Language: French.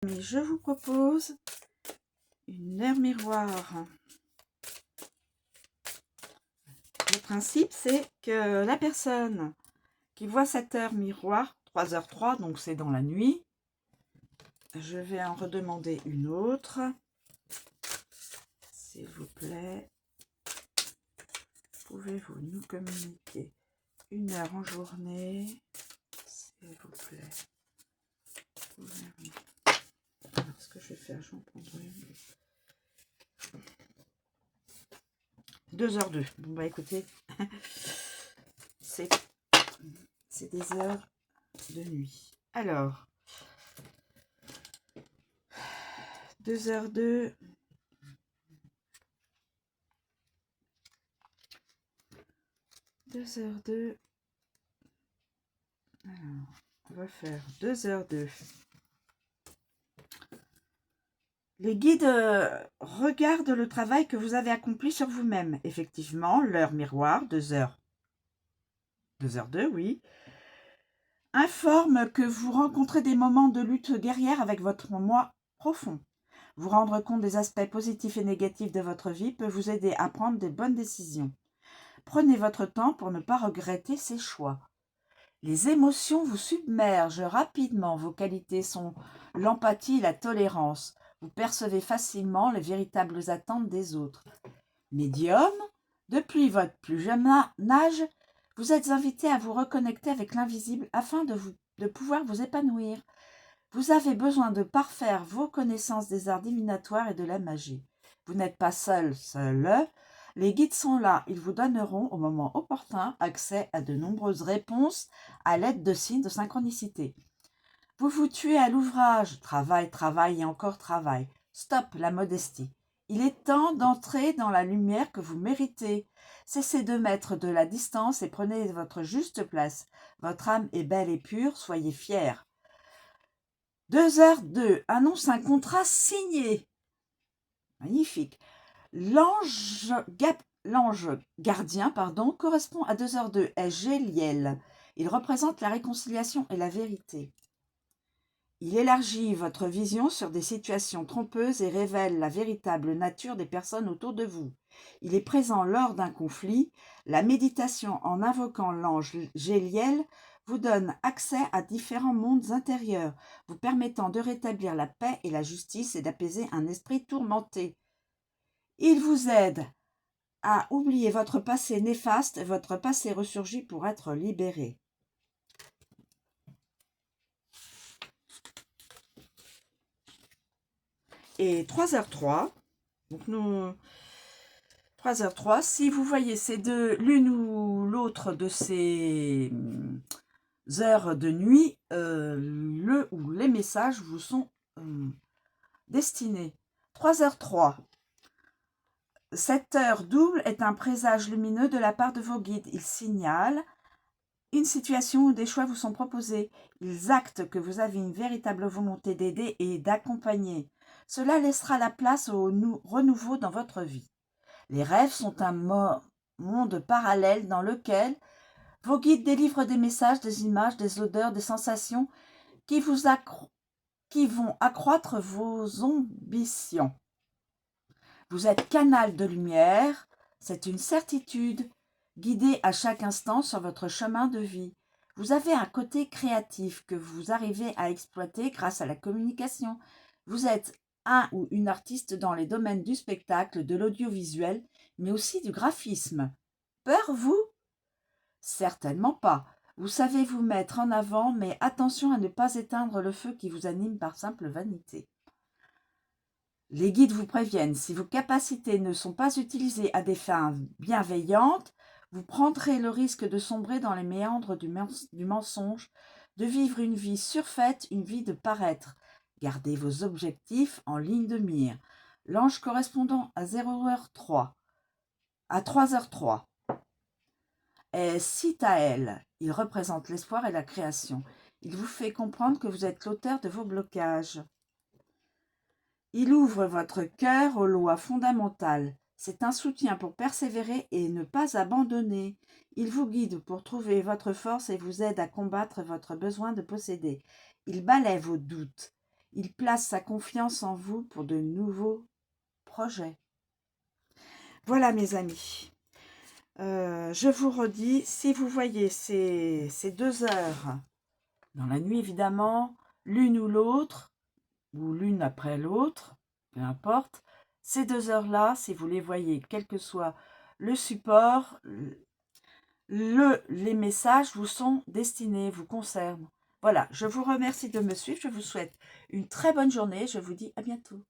Mais je vous propose une heure miroir. Le principe, c'est que la personne qui voit cette heure miroir, 3h03, donc c'est dans la nuit, je vais en redemander une autre. S'il vous plaît, pouvez-vous nous communiquer une heure en journée? S'il vous plaît. Alors, ce que je vais faire, je vais en prendre une. 2h02. Bon, bah écoutez, c'est des heures de nuit. Alors, 2h02. 2h02. Alors, on va faire 2h02. Les guides regardent le travail que vous avez accompli sur vous-même. Effectivement, l'heure miroir, 2h. 2h02, oui. Informe que vous rencontrez des moments de lutte guerrière avec votre moi profond. Vous rendre compte des aspects positifs et négatifs de votre vie peut vous aider à prendre des bonnes décisions. Prenez votre temps pour ne pas regretter ces choix. Les émotions vous submergent rapidement. Vos qualités sont l'empathie et la tolérance. Vous percevez facilement les véritables attentes des autres. Médium, depuis votre plus jeune âge, vous êtes invité à vous reconnecter avec l'invisible afin de pouvoir vous épanouir. Vous avez besoin de parfaire vos connaissances des arts divinatoires et de la magie. Vous n'êtes pas seul. Les guides sont là. Ils vous donneront, au moment opportun, accès à de nombreuses réponses à l'aide de signes de synchronicité. Vous vous tuez à l'ouvrage. Travail, travail et encore travail. Stop la modestie. Il est temps d'entrer dans la lumière que vous méritez. Cessez de mettre de la distance et prenez votre juste place. Votre âme est belle et pure, soyez fiers. 2h02 annonce un contrat signé. Magnifique. L'ange gardien correspond à 2h02, est Géliel. Il représente la réconciliation et la vérité. Il élargit votre vision sur des situations trompeuses et révèle la véritable nature des personnes autour de vous. Il est présent lors d'un conflit. La méditation en invoquant l'ange Géliel vous donne accès à différents mondes intérieurs, vous permettant de rétablir la paix et la justice et d'apaiser un esprit tourmenté. Il vous aide à oublier votre passé néfaste et votre passé ressurgit pour être libéré. Et 3h03, donc nous, 3h03, si vous voyez ces deux, l'une ou l'autre de ces heures de nuit, le ou les messages vous sont destinés. 3h03. Cette heure double est un présage lumineux de la part de vos guides. Ils signalent une situation où des choix vous sont proposés. Ils actent que vous avez une véritable volonté d'aider et d'accompagner. Cela laissera la place au renouveau dans votre vie. Les rêves sont un monde parallèle dans lequel vos guides délivrent des messages, des images, des odeurs, des sensations qui vont accroître vos ambitions. Vous êtes canal de lumière, c'est une certitude, guidé à chaque instant sur votre chemin de vie. Vous avez un côté créatif que vous arrivez à exploiter grâce à la communication. Vous êtes un ou une artiste dans les domaines du spectacle, de l'audiovisuel, mais aussi du graphisme. Peur, vous? Certainement pas. Vous savez vous mettre en avant, mais attention à ne pas éteindre le feu qui vous anime par simple vanité. Les guides vous préviennent, si vos capacités ne sont pas utilisées à des fins bienveillantes, vous prendrez le risque de sombrer dans les méandres du mensonge, de vivre une vie surfaite, une vie de paraître. Gardez vos objectifs en ligne de mire. L'ange correspondant à 0h03, à 3h03, est Sitaël. Il représente l'espoir et la création. Il vous fait comprendre que vous êtes l'auteur de vos blocages. Il ouvre votre cœur aux lois fondamentales. C'est un soutien pour persévérer et ne pas abandonner. Il vous guide pour trouver votre force et vous aide à combattre votre besoin de posséder. Il balaie vos doutes. Il place sa confiance en vous pour de nouveaux projets. Voilà mes amis. Je vous redis, si vous voyez ces 2 heures, dans la nuit évidemment, l'une ou l'autre, ou l'une après l'autre, peu importe, ces 2 heures-là, si vous les voyez, quel que soit le support, les messages vous sont destinés, vous concernent. Voilà, je vous remercie de me suivre, je vous souhaite une très bonne journée, je vous dis à bientôt.